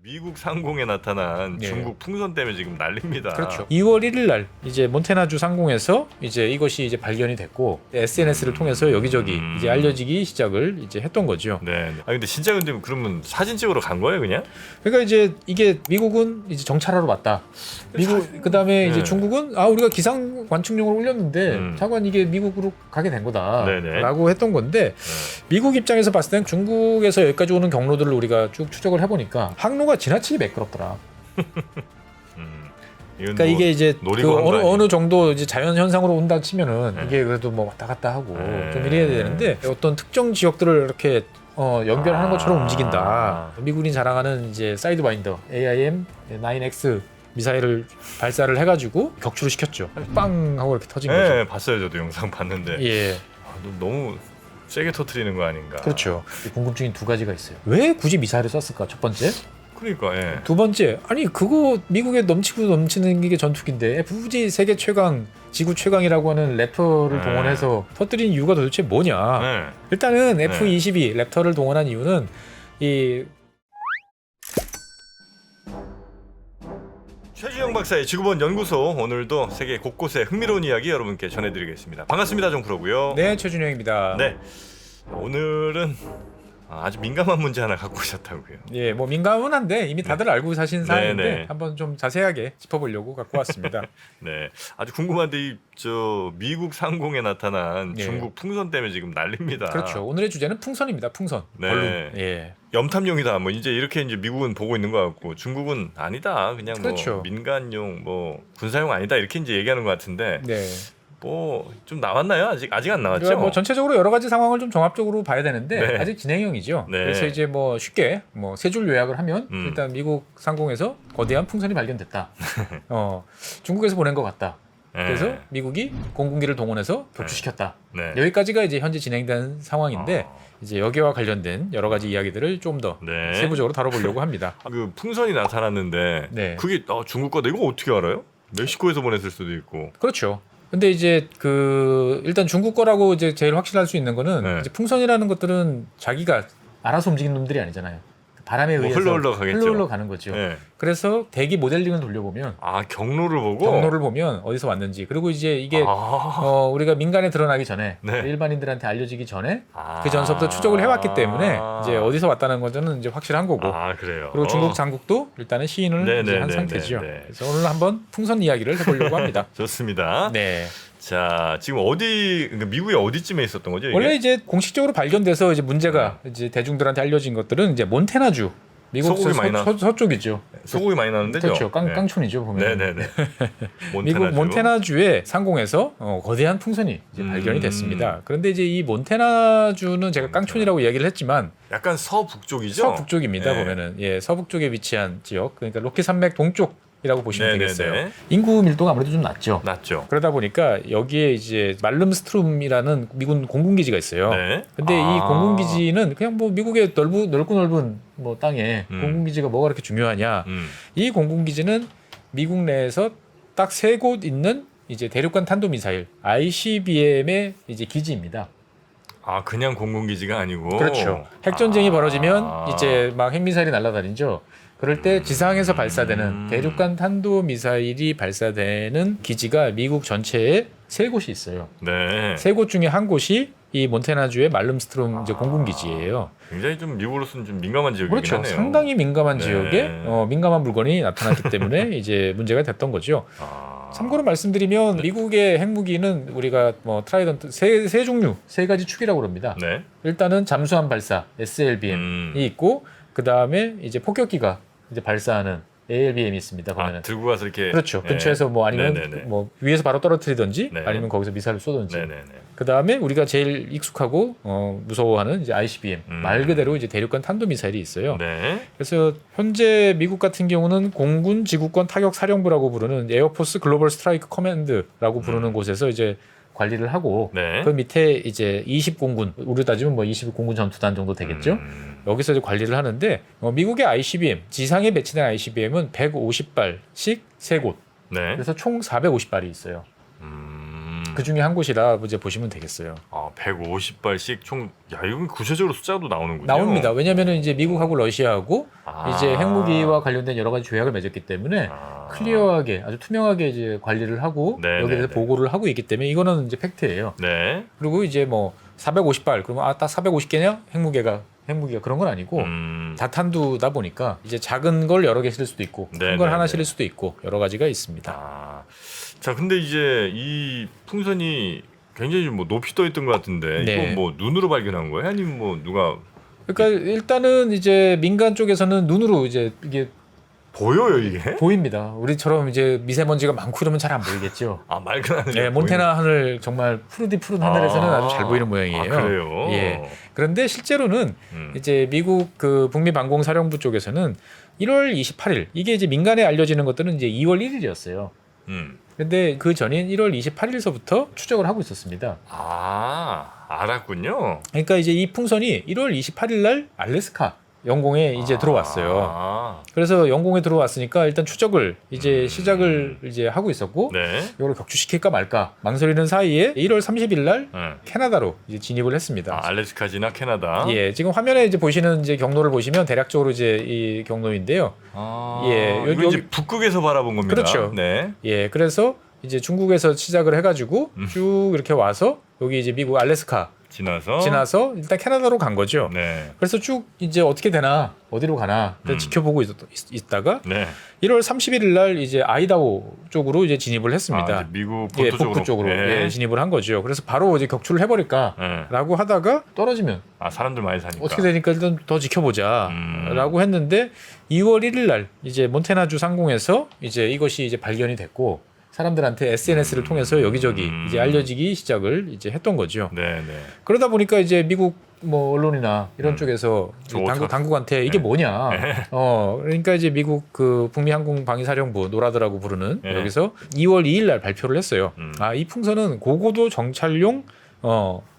미국 상공에 나타난 네. 중국 풍선 때문에 지금 난립니다. 그렇죠. 2월 1일 날 이제 몬태나주 상공에서 이제 이것이 이제 발견이 됐고 SNS를 통해서 여기저기 이제 알려지기 시작을 이제 했던 거죠. 네. 아 근데 진짜 근데 그러면 사진 찍으러 간 거예요, 그냥? 그러니까 이제 이게 미국은 이제 정찰하러 왔다. 미국 그다음에 이제 네. 중국은 우리가 기상 관측용으로 올렸는데 차관 이게 미국으로 가게 된 거다라고 했던 건데 미국 입장에서 봤을 땐 중국에서 여기까지 오는 경로들을 우리가 쭉 추적을 해보니까 항로가 지나치게 매끄럽더라. 그러니까 뭐 이게 이제 노리고 한 거 아니에요? 어느 정도 이제 자연 현상으로 온다 치면은 이게 그래도 뭐 왔다 갔다 하고 좀 이래야 되는데 어떤 특정 지역들을 이렇게 연결하는 것처럼 움직인다. 미군이 자랑하는 이제 사이드와인더 AIM-9X 미사일을 발사를 해가지고 격추를 시켰죠. 빵 하고 이렇게 터진 거죠. 네, 봤어요. 저도 영상 봤는데. 예. 너무 세게 터트리는 거 아닌가. 그렇죠. 궁금증이 두 가지가 있어요. 왜 굳이 미사일을 쐈을까? 첫 번째. 그러니까 예. 두 번째, 아니 그거 미국에 넘치는 게 전투기인데 굳이 세계 최강, 지구 최강이라고 하는 랩터를 동원해서 터뜨린 이유가 도대체 뭐냐? 네. 일단은 F-22 랩터를 동원한 이유는 이 최주영 박사의 지구본 연구소, 오늘도 세계 곳곳의 흥미로운 이야기 여러분께 전해드리겠습니다. 반갑습니다, 정프로고요. 네, 최준영입니다. 네. 오늘은 아주 민감한 문제 하나 갖고 오셨다고요. 예, 뭐 민감은 한데 이미 다들 알고 사신 사안인데 네. 한번 좀 자세하게 짚어보려고 갖고 왔습니다. 네, 아주 궁금한데 저 미국 상공에 나타난 예. 중국 풍선 때문에 지금 난립니다. 그렇죠. 오늘의 주제는 풍선입니다. 풍선. 네. 벌룬. 예. 염탐용이다. 뭐 이제 이렇게 이제 미국은 보고 있는 것 같고 중국은 아니다. 그냥 그렇죠. 뭐 민간용, 뭐 군사용 아니다. 이렇게 이제 얘기하는 것 같은데. 네. 뭐 좀 나왔나요? 아직 안 나왔죠? 뭐 전체적으로 여러 가지 상황을 좀 종합적으로 봐야 되는데 네. 아직 진행형이죠. 네. 그래서 이제 뭐 쉽게 뭐 세 줄 요약을 하면 일단 미국 상공에서 거대한 풍선이 발견됐다. 중국에서 보낸 것 같다. 네. 그래서 미국이 공군기를 동원해서 격추시켰다. 네. 여기까지가 이제 현재 진행된 상황인데 이제 여기와 관련된 여러 가지 이야기들을 좀 더 네. 세부적으로 다뤄보려고 합니다. 그 풍선이 나타났는데 네. 그게 중국 거다. 이거 어떻게 알아요? 멕시코에서 보냈을 수도 있고. 그렇죠. 근데 이제 일단 중국 거라고 이제 제일 확실할 수 있는 거는 네. 이제 풍선이라는 것들은 자기가 알아서 움직이는 놈들이 아니잖아요. 바람에 의해서 흘러 가는 거죠. 네. 그래서 대기 모델링을 돌려보면 경로를 보고 경로를 보면 어디서 왔는지, 그리고 이제 이게 우리가 민간에 드러나기 전에 네. 일반인들한테 알려지기 전에 그 전서부터 추적을 해왔기 때문에 이제 어디서 왔다는 것은 이제 확실한 거고. 그래요. 그리고 중국 당국도 일단은 시인을 이제 한 상태죠. 그래서 오늘 한번 풍선 이야기를 해보려고 합니다. 좋습니다. 네. 자, 지금 그러니까 미국의 어디쯤에 있었던 거죠? 이게? 원래 이제 공식적으로 발견돼서 이제 문제가 이제 대중들한테 알려진 것들은 이제 몬태나주, 미국 소고기 많이 서쪽이죠. 소고기 많이 나는 데죠? 그렇죠. 깡촌이죠 보면. 네네네. 미국 몬태나주의 상공에서 거대한 풍선이 이제 발견이 됐습니다. 그런데 이제 이 몬태나주는 제가 깡촌이라고 이야기를 했지만 약간 서북쪽이죠? 서북쪽입니다. 네. 보면은 서북쪽에 위치한 지역, 그러니까 로키 산맥 동쪽. 이라고 보시면 네네네. 되겠어요. 인구 밀도가 아무래도 좀 낮죠. 그러다 보니까 여기에 이제 말름스트룸이라는 미군 공군기지가 있어요. 네. 근데 이 공군기지는 그냥 뭐 미국의 넓고 넓은 뭐 땅에 공군기지가 뭐가 그렇게 중요하냐? 이 공군기지는 미국 내에서 딱 세 곳 있는 이제 대륙간 탄도미사일 ICBM의 이제 기지입니다. 그냥 공군기지가 아니고. 그렇죠. 핵전쟁이 벌어지면 이제 막 핵미사일이 날아다니죠. 그럴 때 지상에서 발사되는 대륙간 탄도미사일이 발사되는 기지가 미국 전체에 세 곳이 있어요. 네. 세 곳 중에 한 곳이 이 몬태나주의 말름스트롬 이제 공군기지예요. 굉장히 좀 미국으로서는 좀 민감한 지역이긴 그렇죠. 하네요. 상당히 민감한 네. 지역에 민감한 물건이 나타났기 때문에 이제 문제가 됐던 거죠. 참고로 말씀드리면 미국의 핵무기는 우리가 뭐 트라이던트 세 종류, 세 가지 축이라고 합니다. 네. 일단은 잠수함 발사 SLBM이 있고, 그 다음에 이제 폭격기가 이제 발사하는 ALBM이 있습니다. 보면은 들고 가서 이렇게. 그렇죠. 근처에서 뭐 아니면 네네네. 뭐 위에서 바로 떨어뜨리든지 네. 아니면 거기서 미사일을 쏘든지. 네네네. 그 다음에 우리가 제일 익숙하고 무서워하는 이제 ICBM 말 그대로 이제 대륙간 탄도 미사일이 있어요. 네. 그래서 현재 미국 같은 경우는 공군 지구권 타격 사령부라고 부르는 에어포스 글로벌 스트라이크 커맨드라고 부르는 곳에서 이제 관리를 하고 네. 그 밑에 이제 20공군, 우리 따지면 뭐 20공군 전투단 정도 되겠죠. 여기서 이제 관리를 하는데 미국의 ICBM, 지상에 배치된 ICBM은 150발씩 세 곳. 네. 그래서 총 450발이 있어요. 그 중에 한 곳이라 이제 보시면 되겠어요. 150발씩 총. 야, 이건 구체적으로 숫자도 나오는군요. 나옵니다. 왜냐하면은 이제 미국하고 러시아하고 아. 이제 핵무기와 관련된 여러 가지 조약을 맺었기 때문에 클리어하게 아주 투명하게 이제 관리를 하고 네, 여기에 대해서 네, 네. 보고를 하고 있기 때문에 이거는 이제 팩트예요. 네. 그리고 이제 뭐 450발 그러면 딱 450개냐 핵무기가 그런 건 아니고 다탄두다 보니까 이제 작은 걸 여러 개 실을 수도 있고 네, 큰 걸 네, 하나 네. 실을 수도 있고 여러 가지가 있습니다. 자, 근데 이제 이 풍선이 굉장히 뭐 높이 떠 있던 것 같은데 네. 이거 뭐 눈으로 발견한 거예요? 아니면 뭐 누가 그러니까 일단은 이제 민간 쪽에서는 눈으로 이제 이게 보여요 이게? 보입니다. 우리처럼 이제 미세먼지가 많고 이러면 잘 안 보이겠죠. 맑은 하늘. 네, 몬태나 하늘 정말 푸른 하늘에서는 아주 잘 보이는 모양이에요. 그래요? 예. 그런데 실제로는 음. 이제 미국 그 북미 방공사령부 쪽에서는 1월 28일 이게 이제 민간에 알려지는 것들은 이제 2월 1일이었어요. 근데 그 전인 1월 28일서부터 추적을 하고 있었습니다. 알았군요. 그러니까 이제 이 풍선이 1월 28일 날 알래스카 영공에 이제 들어왔어요. 그래서 영공에 들어왔으니까 일단 추적을 이제 시작을 이제 하고 있었고 네. 이걸 격추시킬까 말까 망설이는 사이에 1월 30일 날 네. 캐나다로 이제 진입을 했습니다. 알래스카 지나 캐나다. 예, 지금 화면에 이제 보시는 이제 경로를 보시면 대략적으로 이제 이 경로인데요. 예, 이거 이제 북극에서 바라본 겁니다. 그렇죠. 네. 예, 그래서 이제 중국에서 시작을 해가지고 쭉 이렇게 와서 여기 이제 미국 알래스카 지나서 일단 캐나다로 간 거죠. 네. 그래서 쭉 이제 어떻게 되나 어디로 가나 지켜보고 있다가 네. 1월 31일 날 이제 아이다호 쪽으로 이제 진입을 했습니다. 이제 미국 예, 본토 북부 쪽으로 네. 예, 진입을 한 거죠. 그래서 바로 이제 격추를 해버릴까라고 하다가 떨어지면 사람들 많이 사니까 어떻게 되니까 일단 더 지켜보자라고 했는데 2월 1일 날 이제 몬태나주 상공에서 이제 이것이 이제 발견이 됐고. 사람들한테 SNS를 통해서 여기저기 이제 알려지기 시작을 이제 했던 거죠. 네. 그러다 보니까 이제 미국 뭐 언론이나 이런 쪽에서 당국한테 이게 뭐냐. 그러니까 이제 미국 그 북미 항공 방위사령부 노라드라고 부르는 여기서 2월 2일 날 발표를 했어요. 이 풍선은 고고도 정찰용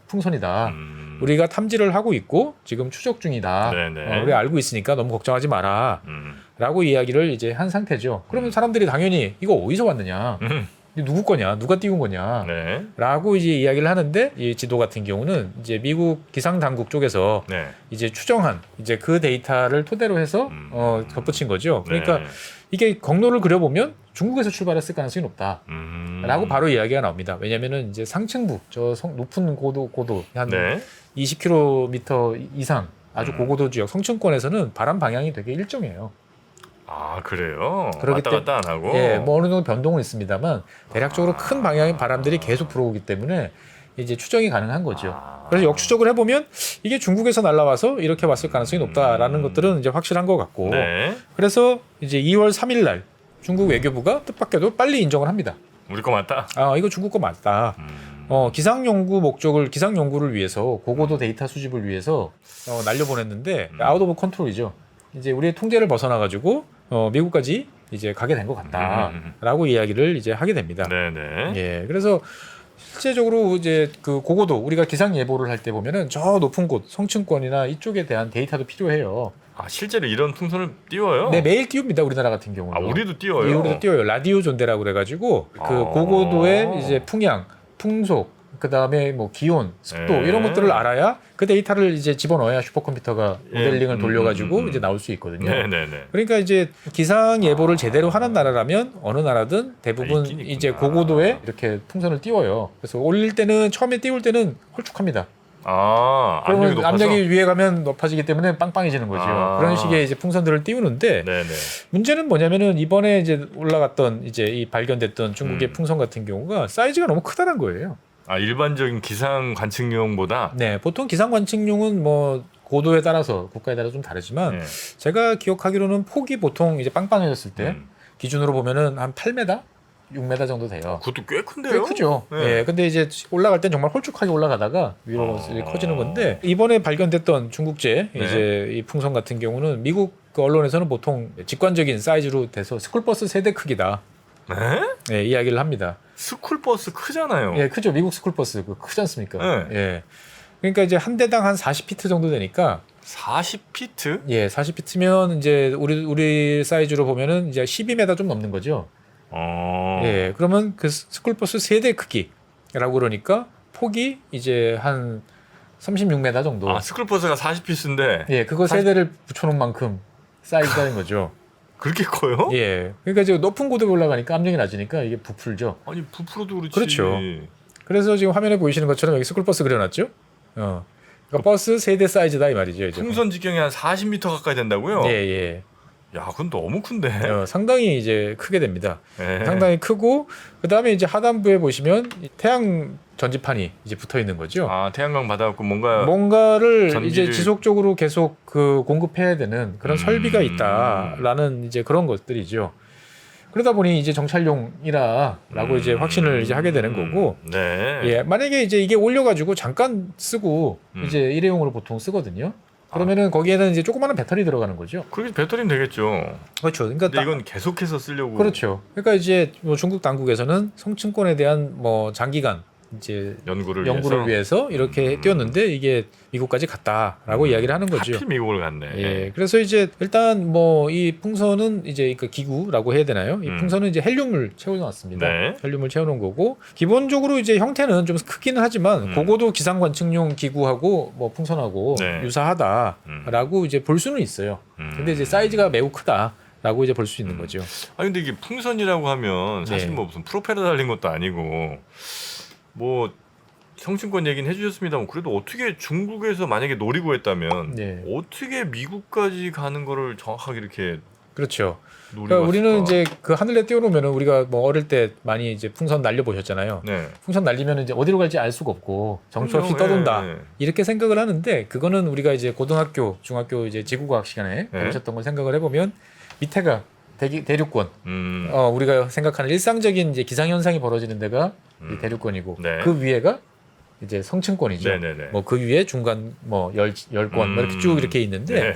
풍선이다. 우리가 탐지를 하고 있고 지금 추적 중이다. 우리가 알고 있으니까 너무 걱정하지 마라. 라고 이야기를 이제 한 상태죠. 그러면 사람들이 당연히 이거 어디서 왔느냐? 이게 누구 거냐? 누가 띄운 거냐? 라고 이제 이야기를 하는데 이 지도 같은 경우는 이제 미국 기상 당국 쪽에서 이제 추정한 이제 그 데이터를 토대로 해서 덧붙인 거죠. 그러니까 이게 경로를 그려보면 중국에서 출발했을 가능성이 높다. 라고 바로 이야기가 나옵니다. 왜냐면은 이제 상층부 저 높은 고도 한 20km 이상 아주 고고도 지역 성층권에서는 바람 방향이 되게 일정해요. 그래요? 그렇기 왔다 갔다 안 하고? 예, 뭐 어느 정도 변동은 있습니다만 대략적으로 큰 방향의 바람들이 계속 불어오기 때문에 이제 추정이 가능한 거죠. 그래서 역추적을 해보면 이게 중국에서 날아와서 이렇게 왔을 가능성이 높다라는 것들은 이제 확실한 것 같고. 그래서 이제 2월 3일 날 중국 외교부가 뜻밖에도 빨리 인정을 합니다. 우리 거 맞다? 이거 중국 거 맞다. 기상 연구를 위해서 고고도 데이터 수집을 위해서 날려보냈는데 아웃 오브 컨트롤이죠. 이제 우리의 통제를 벗어나가지고 미국까지 이제 가게 된 것 같다라고 이야기를 이제 하게 됩니다. 예, 그래서 실제적으로 이제 그 고고도 우리가 기상 예보를 할 때 보면은 저 높은 곳 성층권이나 이쪽에 대한 데이터도 필요해요. 실제로 이런 풍선을 띄워요? 네, 매일 띄웁니다. 우리나라 같은 경우는. 우리도 띄워요? 예, 우리도 띄워요. 라디오 존대라고 그래가지고 그 고고도의 이제 풍향, 풍속, 그 다음에 뭐 기온, 습도 이런 것들을 알아야 그 데이터를 이제 집어넣어야 슈퍼컴퓨터가 모델링을 돌려가지고 이제 나올 수 있거든요. 그러니까 이제 기상 예보를 제대로 하는 나라라면 어느 나라든 대부분 이제 고고도에 이렇게 풍선을 띄워요. 그래서 올릴 때는 처음에 띄울 때는 홀쭉합니다. 압력이 높아서? 압력이 위에 가면 높아지기 때문에 빵빵해지는 거죠. 그런 식의 이제 풍선들을 띄우는데 문제는 뭐냐면은 이번에 이제 올라갔던 이제 이 발견됐던 중국의 풍선 같은 경우가 사이즈가 너무 크다는 거예요. 일반적인 기상 관측용보다? 네, 보통 기상 관측용은 뭐 고도에 따라서 국가에 따라 좀 다르지만 제가 기억하기로는 폭이 보통 이제 빵빵해졌을 때 기준으로 보면은 한 8m, 6m 정도 돼요. 그것도 꽤 큰데요? 꽤 크죠. 예, 근데 이제 올라갈 땐 정말 홀쭉하게 올라가다가 위로 커지는 건데 이번에 발견됐던 중국제 이제 이 풍선 같은 경우는 미국 그 언론에서는 보통 직관적인 사이즈로 돼서 스쿨버스 세대 크기다. 네, 이야기를 합니다. 스쿨버스 크잖아요. 예, 크죠. 미국 스쿨버스 크지 않습니까? 예. 그러니까 이제 한 대당 한 40피트 정도 되니까 40피트? 예, 40피트면 이제 우리 사이즈로 보면은 이제 12m 좀 넘는 거죠. 예, 그러면 그 스쿨버스 세대 크기 그러니까 폭이 이제 한 36m 정도. 아, 스쿨버스가 40피스인데 예, 그거 40 세대를 붙여놓은 만큼 사이즈인 거죠. 그렇게 커요? 예, 그러니까 지금 높은 고도에 올라가니까 압력이 낮으니까 이게 부풀죠. 아니 부풀어도 그렇지. 그렇죠. 그래서 지금 화면에 보이시는 것처럼 여기 스쿨버스 그려놨죠. 그러니까 버스 세대 사이즈다 이 말이죠. 이제. 풍선 지경이 한 40m 가까이 된다고요? 예, 예. 야, 그건 너무 큰데. 상당히 이제 크게 됩니다. 예. 상당히 크고 그 다음에 이제 하단부에 보시면 이 태양 전지판이 이제 붙어 있는 거죠. 아, 태양광 받아갖고 뭔가를 이제 지속적으로 계속 그 공급해야 되는 그런 설비가 있다라는 이제 그런 것들이죠. 그러다 보니 이제 정찰용이라라고 이제 확신을 이제 하게 되는 거고. 네. 예, 만약에 이제 이게 올려가지고 잠깐 쓰고 이제 일회용으로 보통 쓰거든요. 그러면은 거기에는 이제 조그마한 배터리 들어가는 거죠. 그렇게 배터리는 되겠죠. 그렇죠. 그러니까 근데 이건 계속해서 쓰려고. 그렇죠. 그러니까 이제 뭐 중국 당국에서는 성층권에 대한 뭐 장기간 이제 연구를 위해서 이렇게 띄웠는데 이게 미국까지 갔다라고 이야기를 하는 거죠. 하필 미국을 갔네. 예. 그래서 이제 일단 뭐 이 풍선은 이제 그 기구라고 해야 되나요? 이 풍선은 이제 헬륨을 채워놨습니다. 네. 헬륨을 채워놓은 거고 기본적으로 이제 형태는 좀 크기는 하지만 그거도 기상 관측용 기구하고 뭐 풍선하고 네. 유사하다라고 이제 볼 수는 있어요. 근데 이제 사이즈가 매우 크다라고 이제 볼 수 있는 거죠. 아 근데 이게 풍선이라고 하면 사실 네. 뭐 무슨 프로펠러 달린 것도 아니고 뭐 성층권 얘기는 해주셨습니다만 그래도 어떻게 중국에서 만약에 노리고 했다면 네. 어떻게 미국까지 가는 거를 정확하게 이렇게 그렇죠. 노리고 그러니까 우리는 왔을까? 이제 그 하늘에 띄워놓으면은 우리가 뭐 어릴 때 많이 이제 풍선 날려 보셨잖아요. 네. 풍선 날리면 이제 어디로 갈지 알 수가 없고 정처 없이 그럼요. 떠돈다. 예. 이렇게 생각을 하는데 그거는 우리가 이제 고등학교, 중학교 이제 지구과학 시간에 배우셨던 걸 생각을 해보면 밑에가 대륙권. 우리가 생각하는 일상적인 이제 기상 현상이 벌어지는 데가 이 대륙권이고 네. 그 위에가 이제 성층권이죠. 네네네. 뭐 그 위에 중간 뭐 열권 뭐 이렇게 쭉 이렇게 있는데 네.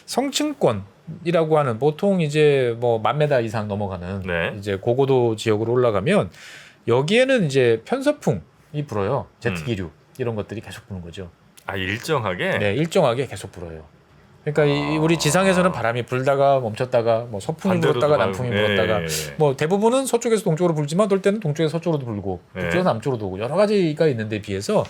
성층권이라고 하는 보통 이제 뭐 10,000m 이상 넘어가는 네. 이제 고고도 지역으로 올라가면 여기에는 이제 편서풍이 불어요. 제트 기류 이런 것들이 계속 부는 거죠. 아 일정하게. 네, 일정하게 계속 불어요. 그러니까 우리 지상에서는 바람이 불다가 멈췄다가 뭐 서풍이 불었다가 남풍이 불었다가 뭐 대부분은 서쪽에서 동쪽으로 불지만 돌 때는 동쪽에서 서쪽으로도 불고 북쪽에서 남쪽으로도 오고 여러 가지가 있는데 비해서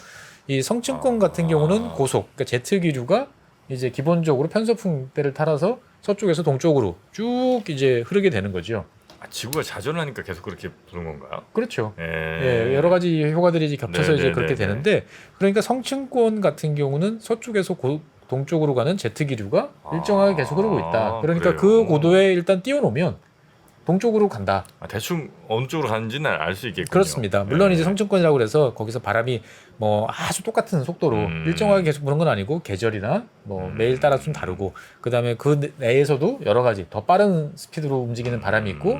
이 성층권 같은 경우는 고속, 그러니까 제트 기류가 이제 기본적으로 편서풍 때를 따라서 서쪽에서 동쪽으로 쭉 이제 흐르게 되는 거죠. 아, 지구가 자전하니까 계속 그렇게 부는 건가요? 그렇죠. 예. 예, 여러 가지 효과들이 이제 겹쳐서 네, 이제 네, 그렇게 네, 되는데 그러니까 성층권 같은 경우는 서쪽에서 동쪽으로 가는 제트 기류가 일정하게 계속 흐르고 있다. 그러니까 그래요? 그 고도에 일단 띄워놓으면 동쪽으로 간다. 아, 대충 어느 쪽으로 가는지는 알 수 있겠군요. 그렇습니다. 물론 예. 이제 성층권이라고 그래서 거기서 바람이 뭐 아주 똑같은 속도로 일정하게 계속 부는 건 아니고 계절이나 뭐 매일 따라 좀 다르고 그다음에 그 내에서도 여러 가지 더 빠른 스피드로 움직이는 바람이 있고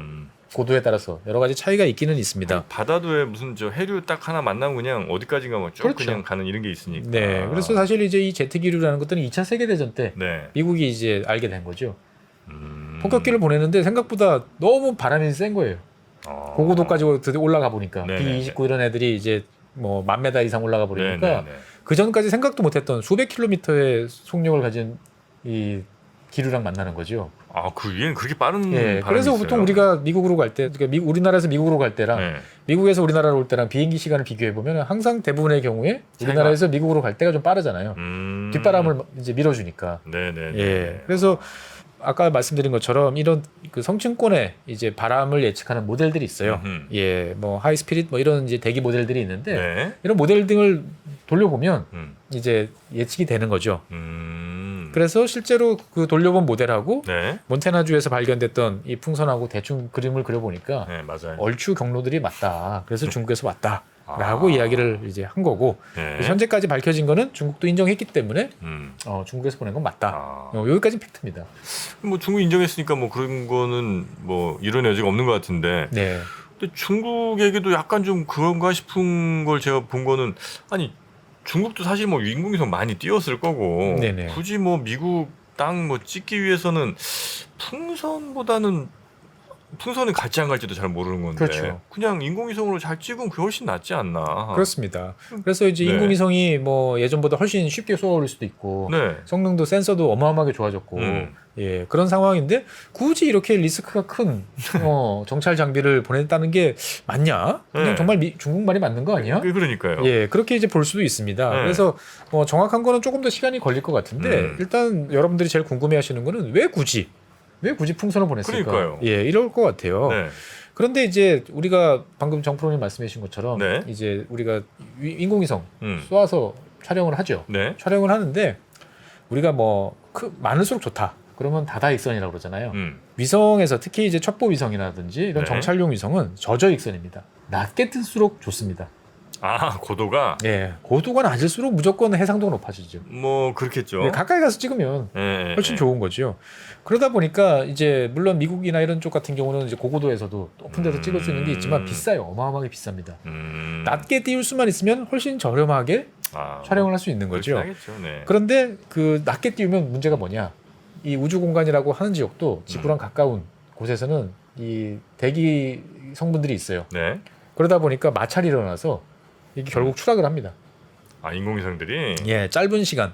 고도에 따라서 여러 가지 차이가 있기는 있습니다. 바다도에 무슨 저 해류 딱 하나 만나면 그냥 어디까지가 뭐 쭉 그렇죠. 그냥 가는 이런 게 있으니까. 네, 그래서 사실 이제 이 제트 기류라는 것들은 2차 세계 대전 때 네. 미국이 이제 알게 된 거죠. 폭격기를 보내는데 생각보다 너무 바람이 센 거예요. 고고도까지 올라가 보니까 네네네. B-29 이런 애들이 이제 뭐 10,000m 이상 올라가 버리니까 네네네. 그 전까지 생각도 못했던 수백 킬로미터의 속력을 가진 이 기류랑 만나는 거죠. 아, 그 위에는 그렇게 빠른 예, 바람이 그래서 있어요? 보통 우리가 미국으로 갈 때, 그러니까 우리나라에서 미국으로 갈 때랑 네. 미국에서 우리나라로 올 때랑 비행기 시간을 비교해 보면 항상 대부분의 경우에 우리나라에서 미국으로 갈 때가 좀 빠르잖아요. 뒷바람을 이제 밀어주니까. 네네. 예, 그래서 아까 말씀드린 것처럼 이런 그 성층권에 이제 바람을 예측하는 모델들이 있어요. 예, 뭐 하이스피릿 뭐 이런 이제 대기 모델들이 있는데 네. 이런 모델 등을 돌려보면 음. 이제 예측이 되는 거죠. 음. 그래서 실제로 그 돌려본 모델하고 네. 몬태나주에서 발견됐던 이 풍선하고 대충 그림을 그려보니까 네, 맞아요. 얼추 경로들이 맞다. 그래서 중국에서 왔다라고 이야기를 이제 한 거고 네. 현재까지 밝혀진 거는 중국도 인정했기 때문에 음. 중국에서 보낸 건 맞다. 아. 여기까지는 팩트입니다. 뭐 중국 인정했으니까 뭐 그런 거는 뭐 이런 여지가 없는 것 같은데. 네. 근데 중국에게도 약간 좀 그런가 싶은 걸 제가 본 거는 아니 중국도 사실 뭐 인공위성 많이 띄웠을 거고 네네. 굳이 뭐 미국 땅 뭐 찍기 위해서는 풍선보다는 풍선은 갈지 안 갈지도 잘 모르는 건데 그렇죠. 그냥 인공위성으로 잘 찍으면 그게 훨씬 낫지 않나. 그렇습니다. 그래서 이제 네. 인공위성이 뭐 예전보다 훨씬 쉽게 쏘아올릴 수도 있고 네. 성능도 센서도 어마어마하게 좋아졌고 예, 그런 상황인데 굳이 이렇게 리스크가 큰 정찰 장비를 보냈다는 게 맞냐? 그냥 네. 정말 중국말이 맞는 거 아니야? 그러니까요. 예, 그렇게 이제 볼 수도 있습니다. 네. 그래서 정확한 거는 조금 더 시간이 걸릴 것 같은데 일단 여러분들이 제일 궁금해하시는 거는 왜 굳이 풍선을 보냈을까? 그러니까요. 예, 이럴 것 같아요. 네. 그런데 이제 우리가 방금 정프로님 말씀하신 것처럼 네. 이제 우리가 인공위성 음. 쏘아서 촬영을 하죠. 네. 촬영을 하는데 우리가 많을수록 좋다. 그러면 다다익선이라고 그러잖아요. 위성에서 특히 이제 첩보 위성이라든지 이런 네. 정찰용 위성은 저저익선입니다. 낮게 뜰수록 좋습니다. 아, 고도가 예, 고도가 낮을수록 무조건 해상도가 높아지죠. 뭐 그렇겠죠. 예, 가까이 가서 찍으면 예, 훨씬 예. 좋은 거죠. 그러다 보니까 이제 물론 미국이나 이런 쪽 같은 경우는 이제 고고도에서도 높은 데서 찍을 수 있는 게 있지만 비싸요. 어마어마하게 비쌉니다. 낮게 띄울 수만 있으면 훨씬 저렴하게 촬영을 할 수 있는 거죠. 하겠죠. 네. 그런데 그 낮게 띄우면 문제가 뭐냐? 이 우주 공간이라고 하는 지역도 지구랑 가까운 곳에서는 이 대기 성분들이 있어요. 네. 그러다 보니까 마찰이 일어나서 이게 결국 추락을 합니다. 아, 인공위성들이 예, 짧은 시간.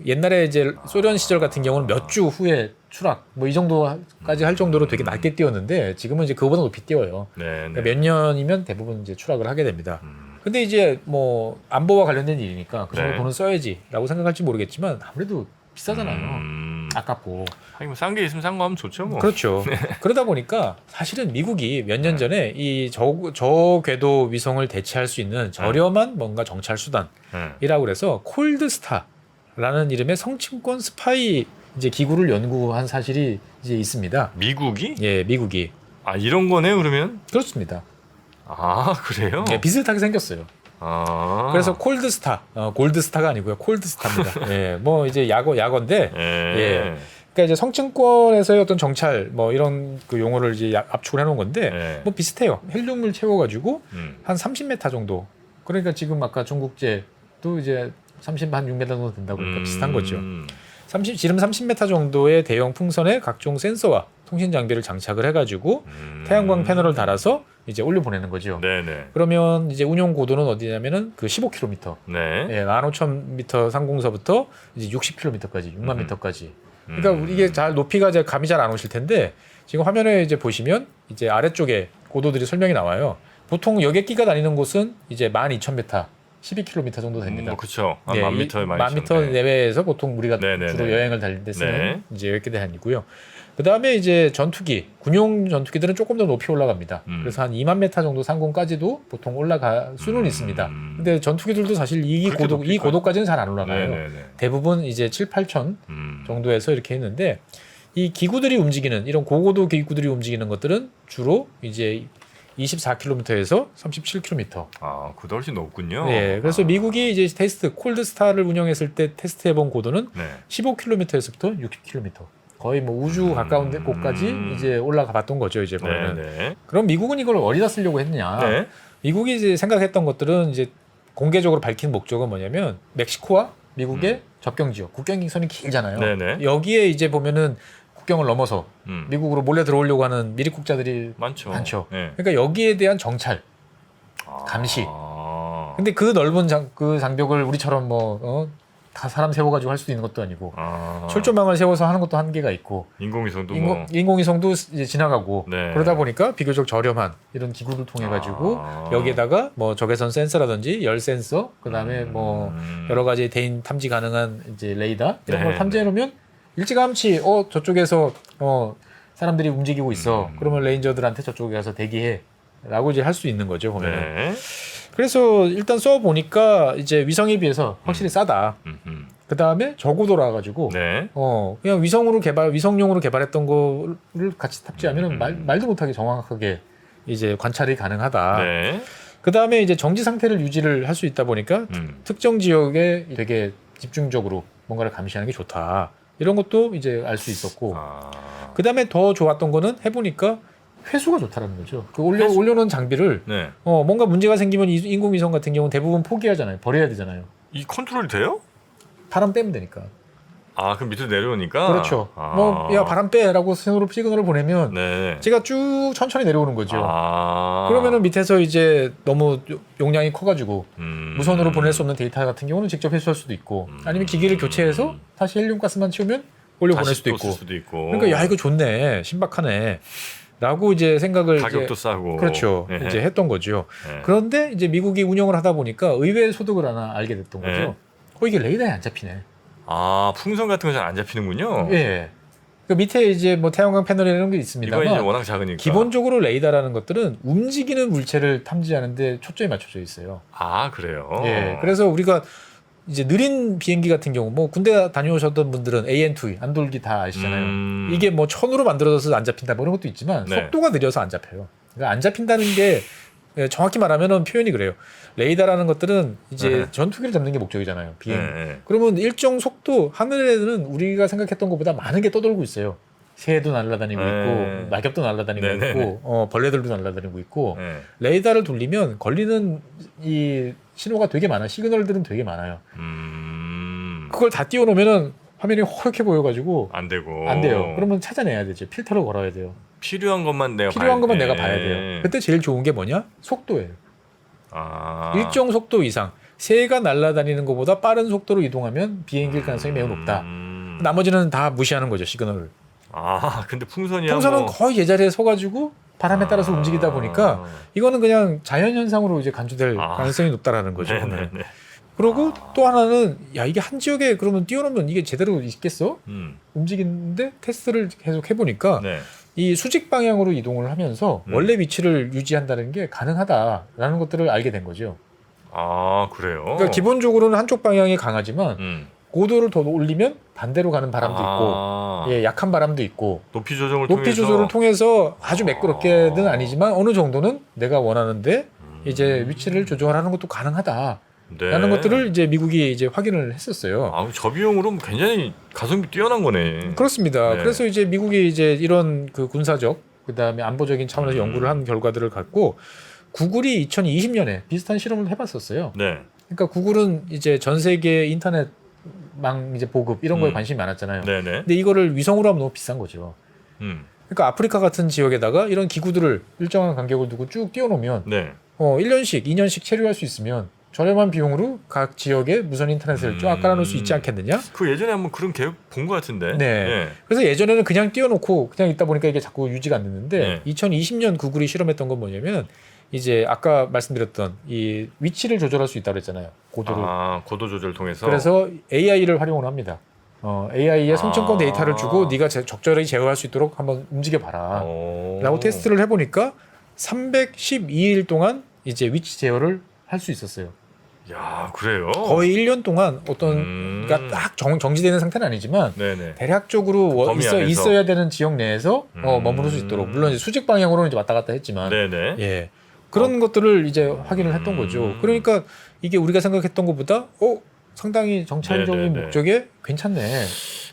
옛날에 이제 소련 시절 같은 경우는 몇 주 후에 추락, 이 정도까지 할 정도로 되게 낮게 띄웠는데 지금은 이제 그거보다 높이 띄워요. 네, 그러니까 네. 몇 년이면 대부분 이제 추락을 하게 됩니다. 근데 이제 안보와 관련된 일이니까 그 정도 네. 돈은 써야지라고 생각할지 모르겠지만 아무래도 비싸잖아요. 아깝고. 하긴 싼 게 있으면 싼 거 하면 좋죠, 뭐. 그렇죠. 그러다 보니까 사실은 미국이 몇 년 전에 이 저궤도 위성을 대체할 수 있는 저렴한 뭔가 정찰 수단이라고 그래서 콜드스타라는 이름의 성층권 스파이 이제 기구를 연구한 사실이 이제 있습니다. 미국이? 예, 미국이. 아, 이런 거네, 그러면? 그렇습니다. 아, 그래요? 예, 비슷하게 생겼어요. 아. 그래서 콜드스타, 골드스타가 아니고요, 콜드스타입니다. 예, 이제 약어인데, 예. 그러니까 이제 성층권에서의 어떤 정찰, 이런 그 용어를 이제 압축을 해놓은 건데, 비슷해요. 헬륨을 채워가지고 한 30m 정도. 그러니까 지금 아까 중국제도 이제 36m 정도 된다고 그러니까 비슷한 거죠. 지름 30m 정도의 대형 풍선에 각종 센서와 통신 장비를 장착을 해가지고 태양광 패널을 달아서 이제 올려보내는 거죠. 네네. 그러면 이제 운용 고도는 어디냐면은 그 15km. 네. 예, 15,000m 상공서부터 이제 60km까지, 6만 미터까지. 그러니까 이게 잘 높이가 이제 감이 잘 안 오실 텐데 지금 화면에 이제 보시면 이제 아래쪽에 고도들이 설명이 나와요. 보통 여객기가 다니는 곳은 이제 12,000m, 12km 정도 됩니다. 그렇죠. 한 예, 10,000m, 10,000m 내외에서 보통 우리가 네네네. 주로 여행을 다닐 때 쓰는 네. 이제 여객기들이 아니고요. 그 다음에 이제 전투기, 군용 전투기들은 조금 더 높이 올라갑니다. 그래서 한 2만 메타 정도 상공까지도 보통 올라갈 수는 있습니다. 근데 전투기들도 사실 이 고도까지는 잘 안 올라가요. 네네네. 대부분 이제 7, 8천 정도에서 이렇게 했는데 이 기구들이 움직이는 이런 고고도 기구들이 움직이는 것들은 주로 이제 24km에서 37km. 아, 그도 훨씬 높군요. 네, 그래서 미국이 이제 콜드스타를 운영했을 때 테스트해본 고도는 네. 15km에서부터 60km. 거의 우주 가까운 곳까지 이제 올라가 봤던 거죠, 이제 보면은. 네. 그럼 미국은 이걸 어디다 쓰려고 했느냐? 네. 미국이 이제 생각했던 것들은 이제 공개적으로 밝힌 목적은 뭐냐면 멕시코와 미국의 접경 지역, 국경선이 길잖아요. 네네. 여기에 이제 보면은 국경을 넘어서 미국으로 몰래 들어오려고 하는 미리국자들이 많죠. 많죠. 네. 그러니까 여기에 대한 정찰, 감시. 아. 근데 그 넓은 그 장벽을 우리처럼 다 사람 세워가지고 할 수도 있는 것도 아니고 철조망을 세워서 하는 것도 한계가 있고 인공위성도 인공위성도 이제 지나가고 네. 그러다 보니까 비교적 저렴한 이런 기구를 통해 가지고 여기에다가 적외선 센서라든지 열 센서 그다음에 여러 가지 대인 탐지 가능한 이제 레이더 이런 걸 탐지해 놓으면 일찌감치 저쪽에서 사람들이 움직이고 있어. 그러면 레인저들한테 저쪽에 가서 대기해라고 이제 할 수 있는 거죠 보면. 네. 그래서 일단 써 보니까 이제 위성에 비해서 확실히 싸다. 그 다음에 저고도라 가지고 네. 그냥 위성용으로 개발했던 거를 같이 탑재하면 말도 못하게 정확하게 이제 관찰이 가능하다. 네. 그 다음에 이제 정지 상태를 유지를 할 수 있다 보니까 특정 지역에 되게 집중적으로 뭔가를 감시하는 게 좋다. 이런 것도 이제 알 수 있었고. 그 다음에 더 좋았던 거는 해보니까 회수가 좋다라는 거죠. 그 올려놓은 장비를 네. 뭔가 문제가 생기면 인공위성 같은 경우는 대부분 포기하잖아요. 버려야 되잖아요. 이 컨트롤이 돼요? 바람 빼면 되니까. 아, 그럼 밑으로 내려오니까? 그렇죠. 야 바람 빼라고 시그널을 보내면 네. 제가 쭉 천천히 내려오는 거죠. 아. 그러면은 밑에서 이제 너무 용량이 커가지고 무선으로 보낼 수 없는 데이터 같은 경우는 직접 회수할 수도 있고 아니면 기기를 교체해서 다시 헬륨가스만 채우면 올려 보낼 다시 수도 또 있고. 쓸 수도 있고. 그러니까 야 이거 좋네, 신박하네. 라고 이제 생각을 가격도 이제, 싸고. 그렇죠. 예. 이제 했던 거죠. 예. 그런데 이제 미국이 운영을 하다 보니까 의외의 소득을 하나 알게 됐던 거죠. 예. 이게 레이더에 안 잡히네. 아, 풍선 같은 거 잘 안 잡히는군요. 예. 그 밑에 이제 뭐 태양광 패널 이런 게 이건 이제 있습니다만 워낙 작으니까. 기본적으로 레이더라는 것들은 움직이는 물체를 탐지하는데 초점이 맞춰져 있어요. 아, 그래요. 예. 그래서 우리가 이제 느린 비행기 같은 경우 뭐 군대 다녀오셨던 분들은 AN2 안돌기 다 아시잖아요. 이게 뭐 천으로 만들어져서 안 잡힌다 뭐 이런 것도 있지만 네. 속도가 느려서 안 잡혀요. 그러니까 안 잡힌다는 게 정확히 말하면은 표현이 그래요. 레이더라는 것들은 이제 네. 전투기를 잡는 게 목적이잖아요. 비행기. 네. 그러면 일정 속도 하늘에는 우리가 생각했던 것보다 많은 게 떠돌고 있어요. 새도 날아다니고 네. 있고 낙엽도 날아다니고 네, 네, 있고 벌레들도 날아다니고 있고 네. 레이더를 돌리면 걸리는 이 신호가 되게 많아. 시그널들은 되게 많아요. 그걸 다 띄워놓으면은 화면이 허옇게 보여가지고 안 되고. 안 돼요. 그러면 찾아내야 되죠. 필터를 걸어야 돼요. 필요한 것만 내가 필요한 것만 봐야 내가 봐야 돼요. 그때 제일 좋은 게 뭐냐? 속도예요. 아. 일정 속도 이상 새가 날아다니는 것보다 빠른 속도로 이동하면 비행기일 가능성이 매우 높다. 나머지는 다 무시하는 거죠. 시그널을. 아, 근데 풍선이야. 풍선은 뭐... 거의 제자리에 서가지고 바람에 따라서 움직이다 보니까 이거는 그냥 자연현상으로 이제 간주될 가능성이 높다라는 거죠. 네네네. 그리고 또 하나는 야 이게 한 지역에 그러면 띄워놓으면 이게 제대로 있겠어? 움직이는데 테스트를 계속 해보니까 네. 이 수직 방향으로 이동을 하면서 원래 위치를 유지한다는 게 가능하다라는 것들을 알게 된 거죠. 아, 그래요? 그러니까 기본적으로는 한쪽 방향이 강하지만 고도를 더 올리면 반대로 가는 바람도 있고 예, 약한 바람도 있고 높이 조정을 높이 통해서 조절을 통해서 아주 매끄럽게는 아니지만 어느 정도는 내가 원하는데 이제 위치를 조정하는 것도 가능하다. 네. 라는 것들을 이제 미국이 이제 확인을 했었어요. 아, 저 비용으로 굉장히 가성비 뛰어난 거네. 그렇습니다. 네. 그래서 이제 미국이 이제 이런 그 군사적 그다음에 안보적인 차원에서 연구를 한 결과들을 갖고 구글이 2020년에 비슷한 실험을 해봤었어요. 네. 그러니까 구글은 이제 전 세계 인터넷망 이제 보급 이런 거에 관심이 많았잖아요. 네네. 근데 이거를 위성으로 하면 너무 비싼 거죠. 그러니까 아프리카 같은 지역에다가 이런 기구들을 일정한 간격을 두고 쭉 띄워놓으면 네. 1년씩, 2년씩 체류할 수 있으면 저렴한 비용으로 각 지역에 무선 인터넷을 쫙 깔아놓을 수 있지 않겠느냐? 그 예전에 한번 그런 계획 본 것 같은데. 네. 그래서 예전에는 그냥 띄워놓고 그냥 있다 보니까 이게 자꾸 유지가 안 됐는데 네. 2020년 구글이 실험했던 건 뭐냐면 이제 아까 말씀드렸던 이 위치를 조절할 수 있다고 그랬잖아요. 고도를. 아, 고도 조절 통해서. 그래서 AI를 활용을 합니다. AI에 성층권 데이터를 주고 네가 적절히 제어할 수 있도록 한번 움직여봐라. 라고 테스트를 해보니까 312일 동안 이제 위치 제어를 할 수 있었어요. 야, 그래요? 거의 1년 동안 어떤 그러니까 딱 정지되는 상태는 아니지만 네네. 대략적으로 범위 안에서. 있어야 되는 지역 내에서 머무를 수 있도록 물론 이제 수직 방향으로는 이제 왔다 갔다 했지만 네네. 예 그런 것들을 이제 확인을 했던 거죠. 그러니까 이게 우리가 생각했던 것보다 상당히 정찰적인 네네네. 목적에 괜찮네.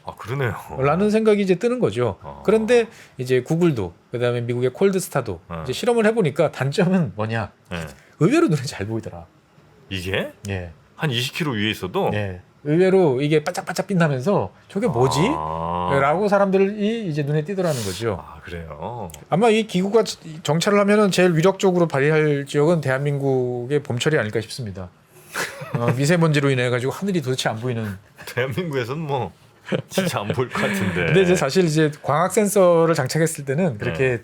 아, 그러네요. 라는 생각이 이제 뜨는 거죠. 그런데 이제 구글도 그다음에 미국의 콜드스타도 이제 실험을 해보니까 단점은 뭐냐? 네. 의외로 눈에 잘 보이더라. 이게 예. 한 20km 위에 있어도 예. 의외로 이게 반짝반짝 빛나면서 저게 뭐지? 라고 사람들이 이제 눈에 띄더라는 거죠. 아, 그래요. 아마 이 기구가 정찰을 하면은 제일 위력적으로 발휘할 지역은 대한민국의 봄철이 아닐까 싶습니다. 미세먼지로 인해 가지고 하늘이 도대체 안 보이는. 대한민국에서는 뭐 진짜 안 보일 것 같은데. 근데 이제 사실 이제 광학 센서를 장착했을 때는 그렇게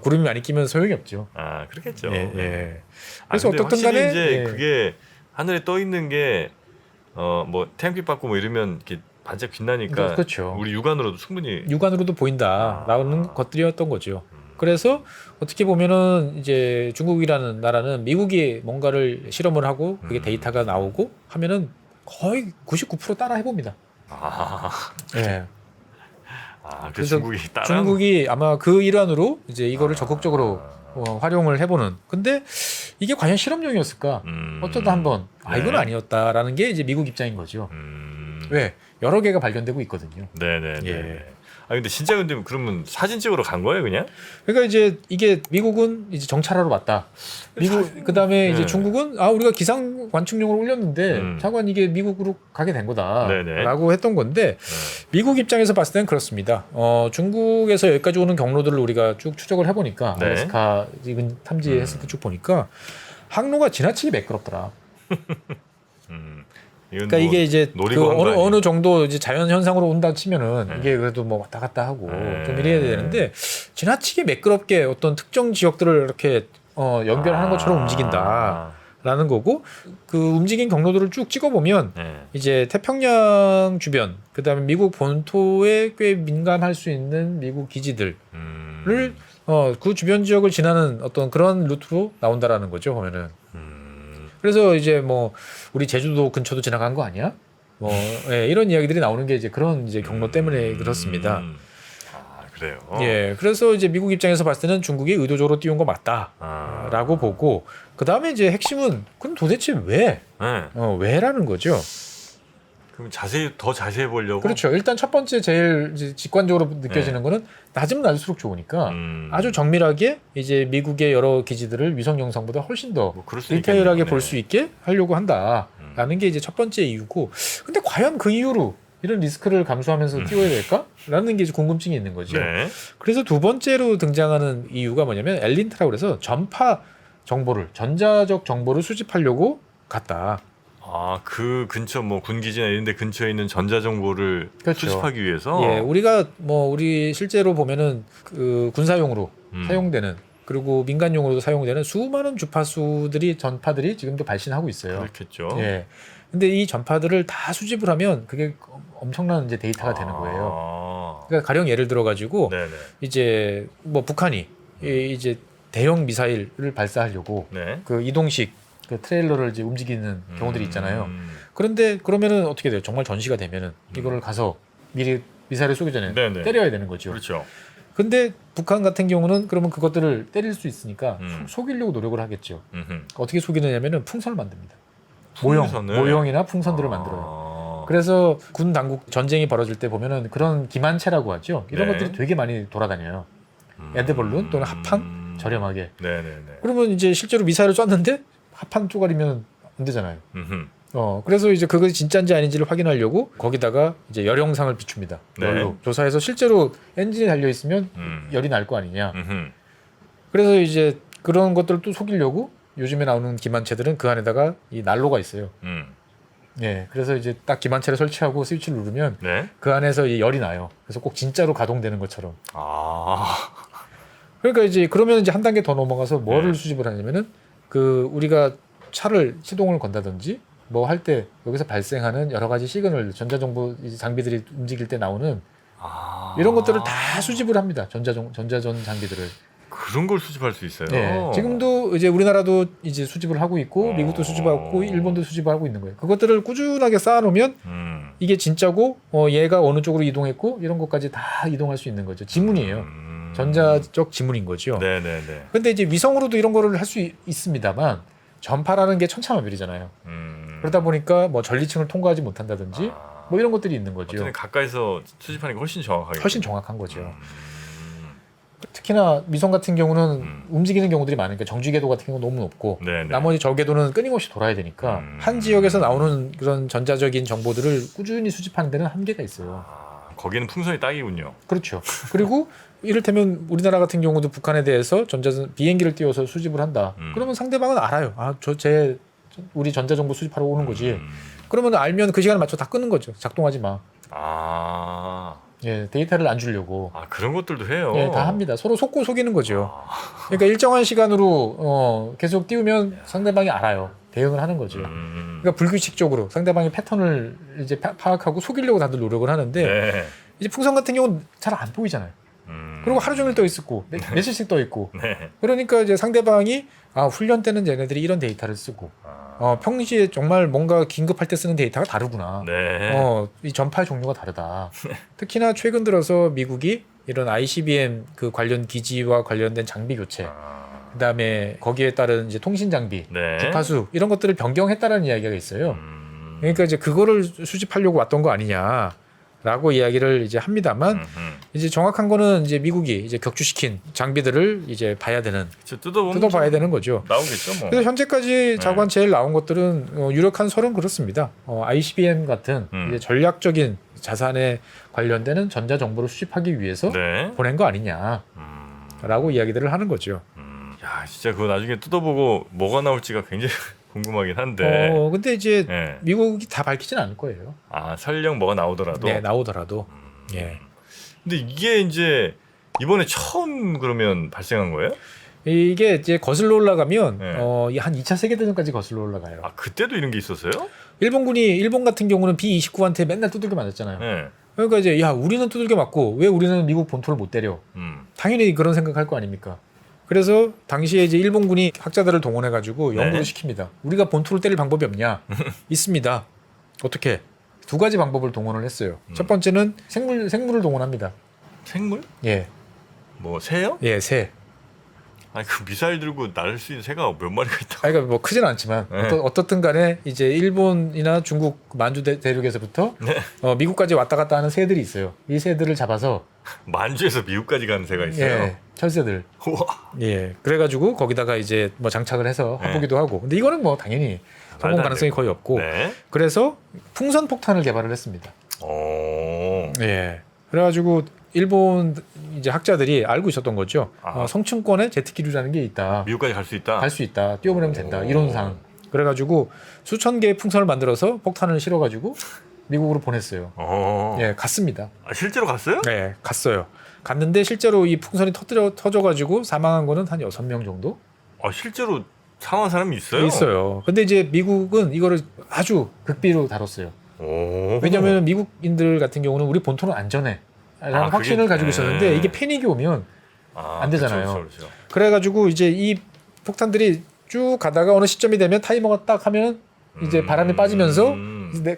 구름이 많이 끼면 소용이 없죠. 아, 그렇겠죠. 예. 예. 그래서 그래서 어떻든 확실히 간에 이제 예. 그게 하늘에 떠 있는 게 뭐 태양빛 받고 뭐 이러면 이렇게 반짝 빛나니까 그렇죠. 우리 육안으로도 충분히 육안으로도 보인다라는 것들이었던 거죠. 그래서 어떻게 보면은 이제 중국이라는 나라는 미국이 뭔가를 실험을 하고 그게 데이터가 나오고 하면은 거의 99% 따라 해봅니다. 아, 예. 그 그래서 중국이 따라 중국이 아마 그 일환으로 이제 이거를 적극적으로 활용을 해보는. 근데 이게 과연 실험용이었을까? 어쩌다 한번 이건 아니었다라는 게 이제 미국 입장인 거죠. 왜? 여러 개가 발견되고 있거든요. 네네. 예. 아, 근데 진짜 근데 그러면 사진 찍으러 간 거예요, 그냥? 그러니까 이제 이게 미국은 이제 정찰하러 왔다. 미국 그다음에 이제 중국은 우리가 기상 관측용으로 올렸는데 차관 이게 미국으로 가게 된 거다라고 했던 건데 미국 입장에서 봤을 때는 그렇습니다. 중국에서 여기까지 오는 경로들을 우리가 쭉 추적을 해보니까 알래스카 지금 탐지했을 때 쭉 보니까 항로가 지나치게 매끄럽더라. 이건 그러니까 뭐 이게 이제 노리고 그 한거 어느 아니에요? 어느 정도 이제 자연 현상으로 온다 치면은 네. 이게 그래도 뭐 왔다 갔다 하고 네. 좀 이래야 되는데 지나치게 매끄럽게 어떤 특정 지역들을 이렇게 연결하는 것처럼 움직인다라는 거고 그 움직인 경로들을 쭉 찍어보면 네. 이제 태평양 주변 그다음에 미국 본토에 꽤 민감할 수 있는 미국 기지들을 그 주변 지역을 지나는 어떤 그런 루트로 나온다라는 거죠 보면은. 그래서 이제 뭐 우리 제주도 근처도 지나간 거 아니야? 뭐 예, 이런 이야기들이 나오는 게 이제 그런 이제 경로 때문에 그렇습니다. 아 그래요. 예, 그래서 이제 미국 입장에서 봤을 때는 중국이 의도적으로 띄운 거 아. 맞다라고 보고 그 다음에 이제 핵심은 그럼 도대체 왜? 네. 왜라는 거죠. 그럼 더 자세히 보려고. 그렇죠. 일단 첫 번째 제일 이제 직관적으로 느껴지는 거는 낮으면 낮을수록 좋으니까 아주 정밀하게 이제 미국의 여러 기지들을 위성 영상보다 훨씬 더 뭐 그럴 수 디테일하게 있겠네요. 볼 수 있게 하려고 한다라는 게 이제 첫 번째 이유고, 근데 과연 그 이후로 이런 리스크를 감수하면서 띄워야 될까라는 게 이제 궁금증이 있는 거죠. 네. 그래서 두 번째로 등장하는 이유가 뭐냐면 엘린트라고 그래서 전파 정보를, 전자적 정보를 수집하려고 갔다. 아, 그 근처 뭐 군기지나 이런 데 근처에 있는 전자 정보를 그렇죠. 수집하기 위해서. 예, 우리가 뭐 우리 실제로 보면은 그 군사용으로 음. 사용되는, 그리고 민간용으로도 사용되는 수많은 주파수들이, 전파들이 지금도 발신하고 있어요. 그렇겠죠. 예. 근데 이 전파들을 다 수집을 하면 그게 엄청난 이제 데이터가 되는 거예요. 그러니까 가령 예를 들어 가지고 네네. 이제 뭐 북한이 이제 대형 미사일을 발사하려고 네. 그 이동식 그 트레일러를 이제 움직이는 경우들이 있잖아요. 그런데 그러면은 어떻게 돼요? 정말 전시가 되면은 이거를 가서 미리 미사일을 쏘기 전에 네네. 때려야 되는 거죠. 그렇죠. 근데 북한 같은 경우는 그러면 그것들을 때릴 수 있으니까 음. 속이려고 노력을 하겠죠. 음흠. 어떻게 속이느냐면은 풍선을 만듭니다. 풍선을? 모형이나 풍선들을 만들어요. 그래서 군 당국 전쟁이 벌어질 때 보면은 그런 기만체라고 하죠. 이런 네. 것들이 되게 많이 돌아다녀요. 에드벌룬 또는 합판 저렴하게. 네네네. 그러면 이제 실제로 미사일을 쐈는데 합판 쪼가리면 안 되잖아요. 그래서 이제 그것이 진짜인지 아닌지를 확인하려고 거기다가 이제 열 영상을 비춥니다. 네. 열로 조사해서 실제로 엔진이 달려 있으면 열이 날 거 아니냐. 그래서 이제 그런 것들을 또 속이려고 요즘에 나오는 기만체들은 그 안에다가 이 난로가 있어요. 예, 그래서 이제 딱 기만체를 설치하고 스위치를 누르면 네. 그 안에서 이 열이 나요. 그래서 꼭 진짜로 가동되는 것처럼. 아. 그러니까 이제 그러면 이제 한 단계 더 넘어가서 뭐를 네. 수집을 하냐면은 그 우리가 차를 시동을 건다든지 뭐 할 때 여기서 발생하는 여러 가지 시그널, 전자정보 장비들이 움직일 때 나오는 이런 것들을 다 수집을 합니다. 전자전 장비들을. 그런 걸 수집할 수 있어요. 네, 지금도 이제 우리나라도 이제 수집을 하고 있고 미국도 수집하고 일본도 수집하고 있는 거예요. 그것들을 꾸준하게 쌓아놓으면 이게 진짜고 얘가 어느 쪽으로 이동했고 이런 것까지 다 이동할 수 있는 거죠. 지문이에요. 전자적 지문인 거죠. 네네네. 근데 이제 위성으로도 이런 거를 할 수 있습니다만 전파라는 게 천차만별이잖아요. 그러다 보니까 뭐 전리층을 통과하지 못한다든지 뭐 이런 것들이 있는 거죠. 어쨌든 가까이서 수집하는 게 훨씬 정확하게. 훨씬 정확한 거죠. 특히나 위성 같은 경우는 움직이는 경우들이 많으니까 정지 궤도 같은 경우는 너무 높고 네네. 나머지 저 궤도는 끊임없이 돌아야 되니까 한 지역에서 나오는 그런 전자적인 정보들을 꾸준히 수집하는 데는 한계가 있어요. 거기는 풍선이 딱이군요. 그렇죠. 그리고 이를테면 우리나라 같은 경우도 북한에 대해서 비행기를 띄워서 수집을 한다. 그러면 상대방은 알아요. 우리 전자정보 수집하러 오는 거지. 그러면 알면 그 시간에 맞춰 다 끄는 거죠. 작동하지 마. 예, 데이터를 안 주려고. 그런 것들도 해요. 예, 다 합니다. 서로 속고 속이는 거죠. 그러니까 일정한 시간으로 계속 띄우면 상대방이 알아요. 대응을 하는 거죠. 그러니까 불규칙적으로 상대방의 패턴을 이제 파악하고 속이려고 다들 노력을 하는데 네. 이제 풍선 같은 경우는 잘 안 보이잖아요. 그리고 하루 종일 떠 있고 며칠씩 떠 있고. 네. 그러니까 이제 상대방이 훈련 때는 얘네들이 이런 데이터를 쓰고 평시에 정말 뭔가 긴급할 때 쓰는 데이터가 다르구나. 네. 이 전파의 종류가 다르다. 특히나 최근 들어서 미국이 이런 ICBM 그 관련 기지와 관련된 장비 교체, 그다음에 거기에 따른 이제 통신 장비, 네. 주파수 이런 것들을 변경했다라는 이야기가 있어요. 그러니까 이제 그거를 수집하려고 왔던 거 아니냐라고 이야기를 이제 합니다만 이제 정확한 거는 이제 미국이 이제 격추시킨 장비들을 이제 봐야 되는, 뜯어봐야 되는 거죠. 나오겠죠, 뭐. 그래서 현재까지 자관 제일 나온 것들은 유력한 설은 그렇습니다. ICBM 같은 이제 전략적인 자산에 관련되는 전자 정보를 수집하기 위해서 네. 보낸 거 아니냐라고 이야기들을 하는 거죠. 야, 진짜 그거 나중에 뜯어보고 뭐가 나올지가 굉장히 궁금하긴 한데. 근데 이제 예. 미국이 다 밝히진 않을 거예요. 아 설령 뭐가 나오더라도. 네, 나오더라도. 예. 근데 이게 이제 이번에 처음 그러면 발생한 거예요? 이게 이제 거슬러 올라가면 네. 한 2차 세계대전까지 거슬러 올라가요. 아 그때도 이런 게 있었어요? 일본 같은 경우는 B-29한테 맨날 두들겨 맞았잖아요. 네. 그러니까 이제 야 우리는 두들겨 맞고 왜 우리는 미국 본토를 못 때려? 당연히 그런 생각할 거 아닙니까? 그래서 당시에 이제 일본군이 학자들을 동원해가지고 연구를 네. 시킵니다. 우리가 본토를 때릴 방법이 없냐? 있습니다. 어떻게? 두 가지 방법을 동원을 했어요. 첫 번째는 생물을 동원합니다. 생물? 예, 뭐 새요? 예, 새. 아니 그 미사일 들고 날릴 수 있는 새가 몇 마리가 있다. 그러니까 뭐 크지는 않지만 네. 어떻든 간에 이제 일본이나 중국 만주 대륙에서부터 네. 미국까지 왔다 갔다 하는 새들이 있어요. 이 새들을 잡아서 만주에서 미국까지 가는 새가 있어요. 예, 철새들. 우와. 예, 그래가지고 거기다가 이제 뭐 장착을 해서 네. 해보기도 하고. 근데 이거는 뭐 당연히 성공 안 가능성이 되고. 거의 없고. 네. 그래서 풍선 폭탄을 개발을 했습니다. 오. 예, 그래가지고 일본 이제 학자들이 알고 있었던 거죠. 아. 성층권에 제트기류라는 게 있다. 미국까지 갈 수 있다. 갈 수 있다. 뛰어보내면 된다. 오. 이론상. 그래가지고 수천 개의 풍선을 만들어서 폭탄을 실어가지고 미국으로 보냈어요. 예, 갔습니다. 아, 실제로 갔어요? 네, 갔어요. 갔는데 실제로 이 풍선이 터져가지고 사망한 거는 한 6명 정도 아, 실제로 사망한 사람이 있어요? 있어요. 근데 이제 미국은 이거를 아주 극비로 다뤘어요. 오. 왜냐하면 미국인들 같은 경우는 우리 본토는 안전해 라는 아, 확신을 그게- 가지고 있었는데 네. 이게 패닉이 오면 아, 안 되잖아요. 그렇죠, 그렇죠. 그래가지고 이제 이 폭탄들이 쭉 가다가 어느 시점이 되면 타이머가 딱 하면 이제 바람이 빠지면서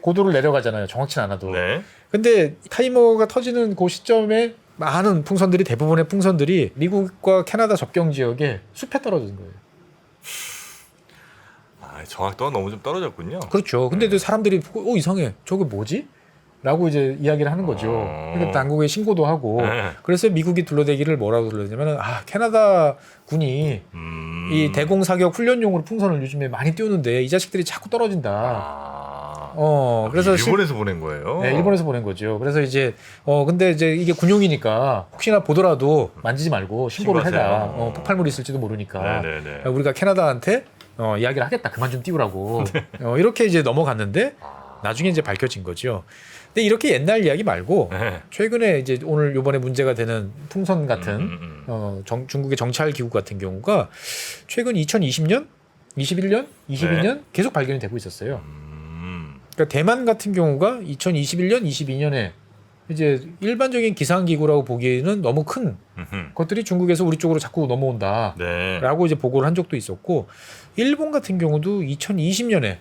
고도를 내려가잖아요. 정확치는 않아도. 네. 근데 타이머가 터지는 그 시점에 많은 풍선들이 대부분의 풍선들이 미국과 캐나다 접경 지역에 숲에 떨어진 거예요. 아, 정확도가 너무 좀 떨어졌군요. 그렇죠. 근데 또 사람들이 보고 이상해. 저게 뭐지? 라고 이제 이야기를 하는 거죠. 그러니까 당국에 신고도 하고. 네. 그래서 미국이 둘러대기를 뭐라고 둘러대냐면 캐나다 군이 이 대공 사격 훈련용으로 풍선을 요즘에 많이 띄우는데 이 자식들이 자꾸 떨어진다. 아. 그래서 일본에서 보낸 거예요. 네, 일본에서 보낸 거죠. 그래서 이제 근데 이제 이게 군용이니까 혹시나 보더라도 만지지 말고 신고를 해라. 신고하세요. 폭발물이 있을지도 모르니까. 네네네. 우리가 캐나다한테 이야기를 하겠다. 그만 좀 띄우라고. 이렇게 이제 넘어갔는데 나중에 이제 밝혀진 거죠. 근데 이렇게 옛날 이야기 말고 네. 최근에 이제 오늘 요번에 문제가 되는 풍선 같은 중국의 정찰 기구 같은 경우가 최근 2020년, 21년, 22년 계속 발견이 되고 있었어요. 그러니까 대만 같은 경우가 2021년, 22년에 이제 일반적인 기상기구라고 보기에는 너무 큰 것들이 중국에서 우리 쪽으로 자꾸 넘어온다라고 네. 이제 보고를 한 적도 있었고, 일본 같은 경우도 2020년에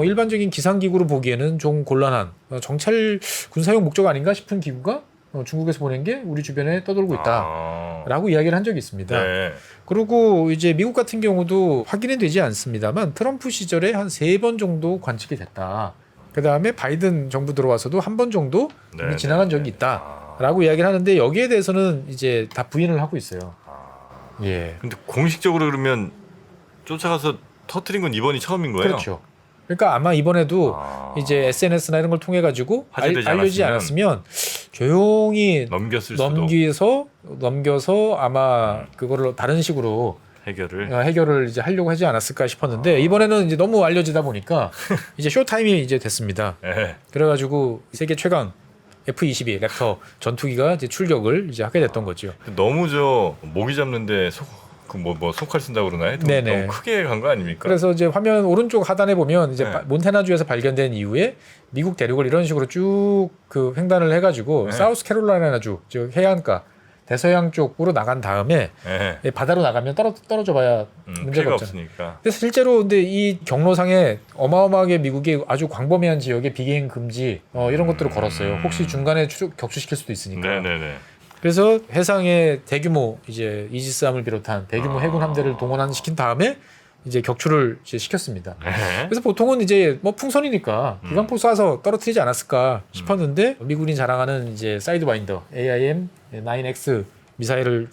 일반적인 기상기구로 보기에는 좀 곤란한 정찰 군사용 목적 아닌가 싶은 기구가 중국에서 보낸 게 우리 주변에 떠돌고 있다라고 이야기를 한 적이 있습니다. 네. 그리고 이제 미국 같은 경우도 확인은 되지 않습니다만 트럼프 시절에 한 3번 정도 관측이 됐다. 그 다음에 바이든 정부 들어와서도 한 번 정도 이미 네, 지나간 네, 적이 네. 있다라고 이야기를 하는데 여기에 대해서는 이제 다 부인을 하고 있어요. 예, 근데 공식적으로 그러면 쫓아가서 터트린 건 이번이 처음인 거예요? 그렇죠. 그러니까 아마 이번에도 아. 이제 SNS나 이런 걸 통해 가지고 화제되지 알려지지 않았으면 조용히 넘겼을 수도. 넘겨서 아마 그거를 다른 식으로 해결을. 해결을 이제 하려고 하지 않았을까 싶었는데 이번에는 이제 너무 알려지다 보니까 이제 쇼타임이 이제 됐습니다. 네. 그래가지고 세계 최강 F-22 랩터 전투기가 이제 출격을 이제 하게 됐던 거죠. 너무 저 모기 잡는데 뭐 속칼 쓴다고 그러나요? 네네. 너무 크게 간 거 아닙니까? 그래서 이제 화면 오른쪽 하단에 보면 이제 네. 몬태나주에서 발견된 이후에 미국 대륙을 이런 식으로 쭉 그 횡단을 해가지고 네. 사우스 캐롤라이나주 즉 해안가 대서양 쪽으로 나간 다음에 네. 바다로 나가면 떨어져봐야 문제가 피해가 없잖아요. 없으니까. 근데 실제로 근데 이 경로상에 어마어마하게 미국이 아주 광범위한 지역에 비행 금지 이런 것들을 걸었어요. 혹시 중간에 격추시킬 수도 있으니까. 네네네. 그래서 해상에 대규모 이제 이지스함을 비롯한 대규모 해군 함대를 시킨 다음에 이제 격추를 이제 시켰습니다. 네. 그래서 보통은 이제 뭐 풍선이니까 기관포 쏴서 떨어뜨리지 않았을까 싶었는데 미군이 자랑하는 이제 사이드와인더 AIM-9X 미사일을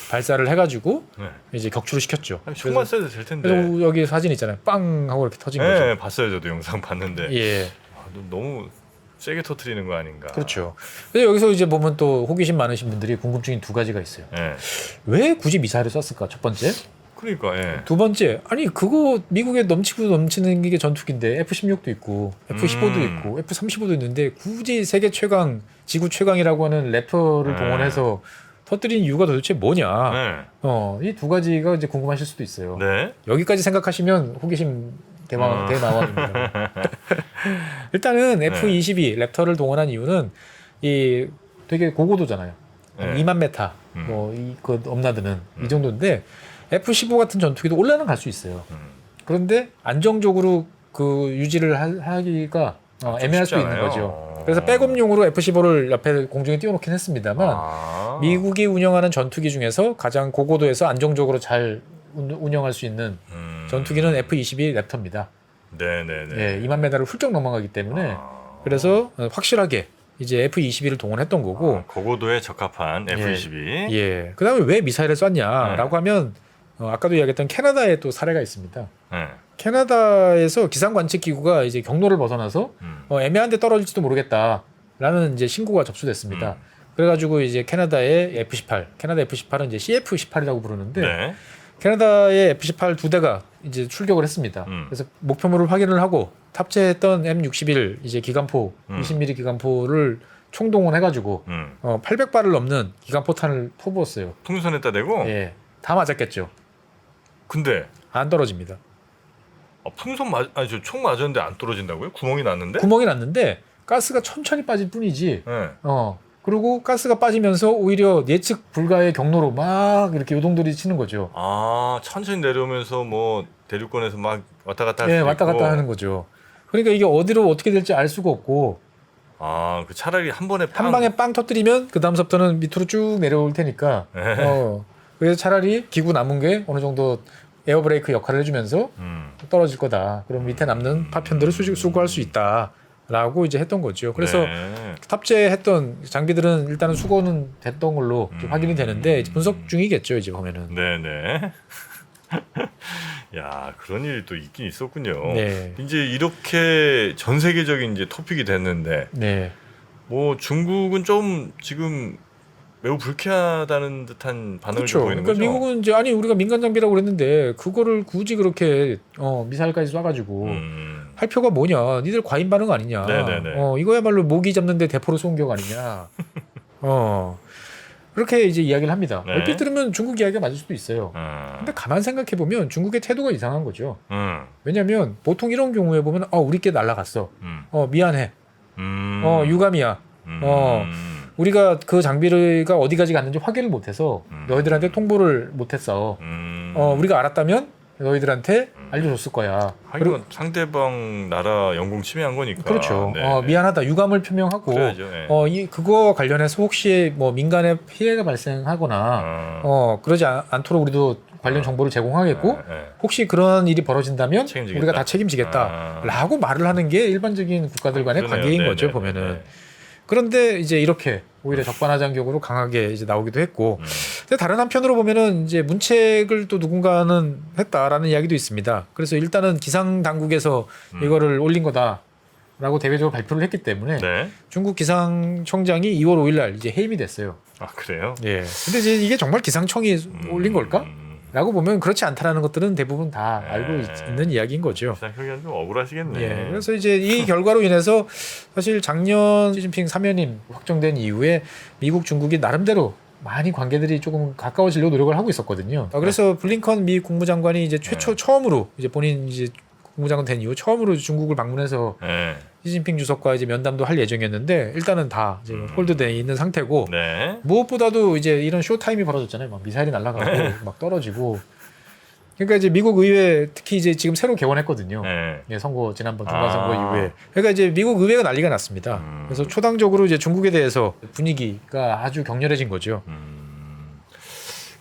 발사를 해가지고 네. 이제 격추를 시켰죠. 총만 쏴도 될 텐데. 그래서 여기 사진 있잖아요. 빵 하고 이렇게 터진 거죠. 네, 봤어요. 저도 영상 봤는데. 예, 아, 너무 세게 터트리는 거 아닌가. 그렇죠. 그래서 여기서 이제 보면 또 호기심 많으신 분들이 궁금증이 두 가지가 있어요. 네. 왜 굳이 미사일을 쐈을까? 첫 번째, 그러니까 예. 두 번째, 아니 그거 미국에 넘치고 넘치는 게 전투기인데 F-16도 있고 F-15도 있고 F-35도 있는데 굳이 세계 최강, 지구 최강이라고 하는 래퍼를 동원해서 터뜨린 이유가 도대체 뭐냐? 네. 이 두 가지가 이제 궁금하실 수도 있어요. 네. 여기까지 생각하시면 호기심 대마왕입니다. 일단은 F-22 랩터를 동원한 이유는 이 되게 고고도잖아요. 네. 2만 메타 그 엄나드는 이 정도인데 F-15 같은 전투기도 올라는 갈 수 있어요. 그런데 안정적으로 그 유지를 하기가 애매할 수 있는 거죠. 그래서 백업용으로 F-15를 옆에 공중에 띄워놓긴 했습니다만 미국이 운영하는 전투기 중에서 가장 고고도에서 안정적으로 잘 운영할 수 있는 전투기는 F-22 랩터입니다. 네네네. 예, 2만 메다를 훌쩍 넘어가기 때문에 그래서 확실하게 이제 F-22를 동원했던 거고 고고도에 적합한 F-22. 예. 그다음에 왜 미사일을 쐈냐라고 하면 아까도 이야기했던 캐나다에 또 사례가 있습니다. 네. 캐나다에서 기상 관측 기구가 이제 경로를 벗어나서 애매한데 떨어질지도 모르겠다라는 이제 신고가 접수됐습니다. 그래가지고 이제 캐나다의 F-18, 캐나다 F-18은 이제 CF-18이라고 부르는데 네. 캐나다의 F-18 두 대가 이제 출격을 했습니다. 그래서 목표물을 확인을 하고 탑재했던 M61 이제 기관포 20mm 기관포를 총동원해가지고 800발을 넘는 기관포탄을 퍼부었어요. 풍선에다 대고. 예, 다 맞았겠죠. 근데 안 떨어집니다. 총 맞았는데 안 떨어진다고요? 구멍이 났는데? 구멍이 났는데 가스가 천천히 빠질 뿐이지. 네. 그리고 가스가 빠지면서 오히려 예측 불가의 경로로 막 이렇게 요동들이 치는 거죠. 천천히 내려오면서 뭐 대륙권에서 막 왔다 갔다 할 수도 왔다 갔다 있고. 하는 거죠. 그러니까 이게 어디로 어떻게 될지 알 수가 없고 그 차라리 한 번에 한 방에 빵 터뜨리면 그 다음부터는 밑으로 쭉 내려올 테니까 그래서 차라리 기구 남은 게 어느 정도 에어브레이크 역할을 해주면서 떨어질 거다. 그럼 밑에 남는 파편들을 수거할 수 있다라고 이제 했던 거죠. 그래서 탑재했던 장비들은 일단은 수거는 됐던 걸로 확인이 되는데 분석 중이겠죠. 이제 보면은. 네네. 야, 그런 일이 또 있긴 있었군요. 네. 이제 이렇게 전 세계적인 이제 토픽이 됐는데, 네. 뭐 중국은 좀 지금 매우 불쾌하다는 듯한 반응을 그렇죠. 좀 보이는 그러니까 거죠. 미국은 이제 아니 우리가 민간 장비라고 그랬는데 그거를 굳이 그렇게 미사일까지 쏴가지고 할 필요가 뭐냐? 니들 과잉 반응 아니냐? 네네네. 이거야말로 모기 잡는데 대포로 쏜 격 아니냐? 그렇게 이제 이야기를 합니다. 네. 얼핏 들으면 중국 이야기가 맞을 수도 있어요. 근데 가만 생각해 보면 중국의 태도가 이상한 거죠. 왜냐하면 보통 이런 경우에 보면 우리 게 날라갔어. 미안해. 유감이야. 우리가 그 장비가 어디까지 갔는지 확인을 못해서 너희들한테 통보를 못했어. 우리가 알았다면 너희들한테 알려줬을 거야. 하긴 상대방 나라 영공 침해한 거니까. 그렇죠. 네. 미안하다 유감을 표명하고 그래야죠. 네. 그거와 관련해서 혹시 뭐 민간에 피해가 발생하거나 그러지 않도록 우리도 관련 정보를 제공하겠고 혹시 그런 일이 벌어진다면 책임지겠다. 우리가 다 책임지겠다라고 말을 하는 게 일반적인 국가들 간의 관계인 거죠. 보면은. 그런데 이제 이렇게 오히려 적반하장격으로 강하게 이제 나오기도 했고, 근데 다른 한편으로 보면은 이제 문책을 또 누군가는 했다라는 이야기도 있습니다. 그래서 일단은 기상 당국에서 이거를 올린 거다라고 대외적으로 발표를 했기 때문에 중국 기상청장이 2월 5일날 이제 해임이 됐어요. 그래요? 예. 근데 이제 이게 정말 기상청이 올린 걸까? 라고 보면 그렇지 않다라는 것들은 대부분 다 알고 있는 이야기인 거죠. 기상청장은 좀 억울하시겠네. 예, 그래서 이제 이 결과로 인해서 사실 작년 시진핑 사면임 확정된 이후에 미국, 중국이 나름대로 많이 관계들이 조금 가까워지려고 노력을 하고 있었거든요. 그래서 블링컨 미 국무장관이 이제 처음으로 이제 본인 이제 국무장관 된 이후 처음으로 중국을 방문해서 시진핑 주석과 이제 면담도 할 예정이었는데 일단은 다 이제 홀드돼 있는 상태고 무엇보다도 이제 이런 쇼타임이 벌어졌잖아요. 막 미사일이 날아가고 막 떨어지고. 그러니까 이제 미국 의회 특히 이제 지금 새로 개원했거든요. 예, 선거 지난번 중간 선거 이후에. 그러니까 이제 미국 의회가 난리가 났습니다. 그래서 초당적으로 이제 중국에 대해서 분위기가 아주 격렬해진 거죠.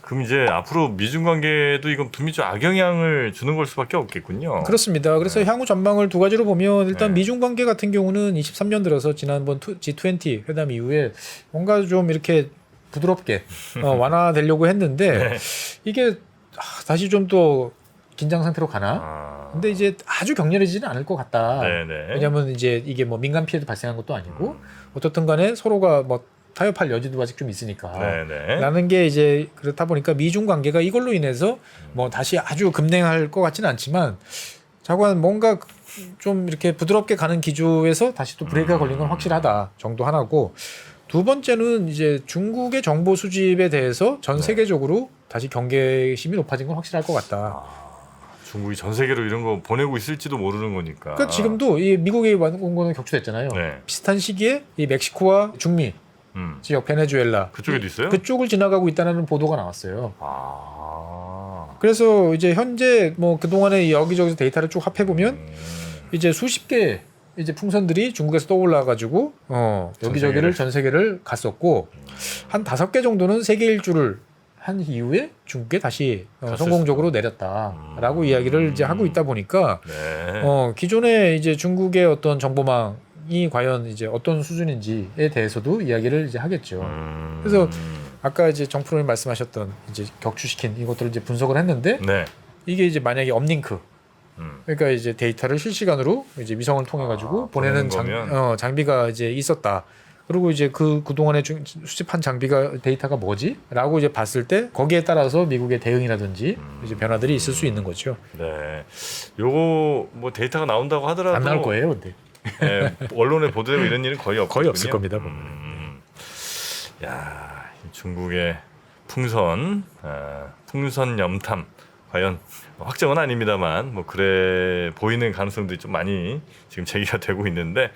그럼 이제 앞으로 미중 관계도 이건 분명히 좀 악영향을 주는 걸 수밖에 없겠군요. 그렇습니다. 그래서 향후 전망을 두 가지로 보면 일단 미중 관계 같은 경우는 23년 들어서 지난번 G20 회담 이후에 뭔가 좀 이렇게 부드럽게 완화되려고 했는데 이게 다시 좀 또 긴장 상태로 가나? 근데 이제 아주 격렬해지지는 않을 것 같다. 왜냐하면 이제 이게 뭐 민간 피해도 발생한 것도 아니고 어떻든 간에 서로가 뭐 타협할 여지도 아직 좀 있으니까. 네네. 라는 게 이제 그렇다 보니까 미중 관계가 이걸로 인해서 뭐 다시 아주 급냉할 것 같지는 않지만 자관 뭔가 좀 이렇게 부드럽게 가는 기조에서 다시 또 브레이크가 걸린 건 확실하다 정도 하나고, 두 번째는 이제 중국의 정보 수집에 대해서 전 세계적으로 다시 경계심이 높아진 건 확실할 것 같다. 중국이 전 세계로 이런 거 보내고 있을지도 모르는 거니까. 그러니까 지금도 이 미국에 온 거는 격추됐잖아요. 네. 비슷한 시기에 이 멕시코와 중미 지역 베네수엘라 그쪽에도 있어요? 그쪽을 지나가고 있다는 보도가 나왔어요. 그래서 이제 현재 뭐 그동안에 여기저기서 데이터를 쭉 합해 보면 이제 수십 개 이제 풍선들이 중국에서 떠올라 가지고 여기저기를 전 세계를 갔었고, 한 5개 정도는 세계 일주를 한 이후에 중국에 다시 성공적으로 내렸다라고 이야기를 이제 하고 있다 보니까 네. 기존에 이제 중국의 어떤 정보망이 과연 이제 어떤 수준인지에 대해서도 이야기를 이제 하겠죠. 그래서 아까 이제 정 프로님 말씀하셨던 이제 격추시킨 이것들을 이제 분석을 했는데, 네. 이게 이제 만약에 업링크, 그러니까 이제 데이터를 실시간으로 이제 위성을 통해 가지고 보내는 장비가 이제 있었다. 그리고 이제 그동안에 수집한 장비가 데이터가 뭐지?라고 이제 봤을 때 거기에 따라서 미국의 대응이라든지 이제 변화들이 있을 수 있는 거죠. 네. 요거 뭐 데이터가 나온다고 하더라도 안 나올 거예요, 근데. 네, 언론에 보도되고 이런 일은 거의 없을 겁니다. 야, 중국의 풍선 염탐 과연 확정은 아닙니다만 뭐 그래 보이는 가능성들이 좀 많이 지금 제기가 되고 있는데,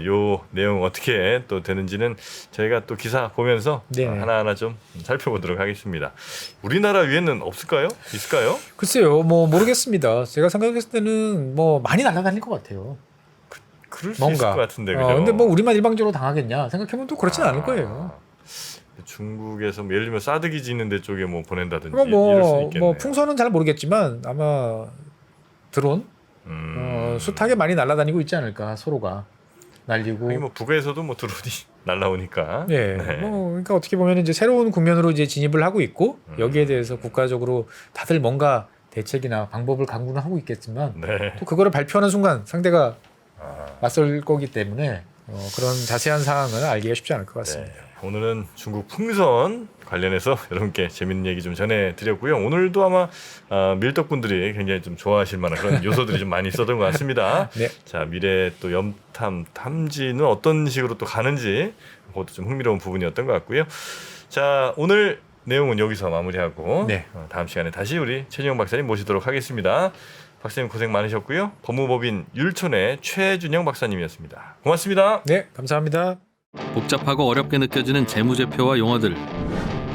요 내용 어떻게 또 되는지는 저희가 또 기사 보면서 하나하나 좀 살펴보도록 하겠습니다. 우리나라 위에는 없을까요? 있을까요? 글쎄요, 뭐 모르겠습니다. 제가 생각했을 때는 뭐 많이 날아다닐 것 같아요. 그럴 수 있을 것 같은데, 그죠? 근데 뭐 우리만 일방적으로 당하겠냐 생각해보면 또 그렇지는 않을 거예요. 중국에서 뭐 예를 들면 사드 기지 있는 데 쪽에 뭐 보낸다든지 이럴 수 있겠네요. 뭐 풍선은 잘 모르겠지만 아마 드론 숱하게 많이 날아다니고 있지 않을까, 서로가 날리고. 뭐 북에서도 뭐 드론이 날라오니까. 네. 뭐 그러니까 어떻게 보면 이제 새로운 국면으로 이제 진입을 하고 있고, 여기에 대해서 국가적으로 다들 뭔가 대책이나 방법을 강구는 하고 있겠지만 또 그거를 발표하는 순간 상대가 맞설 거기 때문에 그런 자세한 사항은 알기가 쉽지 않을 것 같습니다. 오늘은 중국 풍선 관련해서 여러분께 재밌는 얘기 좀 전해드렸고요. 오늘도 아마 밀떡분들이 굉장히 좀 좋아하실 만한 그런 요소들이 좀 많이 있었던 것 같습니다. 네. 자, 미래 또 염탐 탐지는 어떤 식으로 또 가는지 그것도 좀 흥미로운 부분이었던 것 같고요. 자, 오늘 내용은 여기서 마무리하고 다음 시간에 다시 우리 최진영 박사님 모시도록 하겠습니다. 박사님 고생 많으셨고요. 법무법인 율촌의 최준영 박사님이었습니다. 고맙습니다. 네, 감사합니다. 복잡하고 어렵게 느껴지는 재무제표와 용어들,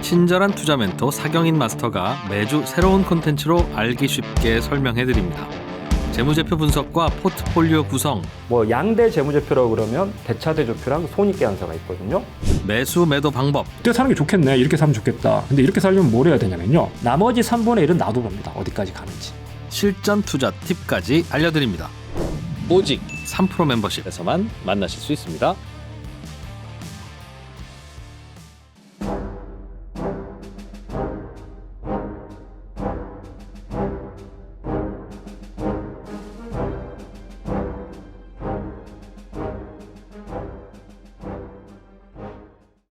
친절한 투자 멘토 사경인 마스터가 매주 새로운 콘텐츠로 알기 쉽게 설명해드립니다. 재무제표 분석과 포트폴리오 구성, 뭐 양대 재무제표라고 그러면 대차대조표랑 손익계산서가 있거든요. 매수 매도 방법, 이렇게 사는 게 좋겠네, 이렇게 살면 좋겠다. 근데 이렇게 살려면 뭘 해야 되냐면요, 나머지 3분의 1은 놔둬봅니다. 어디까지 가는지. 실전 투자 팁까지 알려드립니다. 오직 3프로 멤버십에서만 만나실 수 있습니다.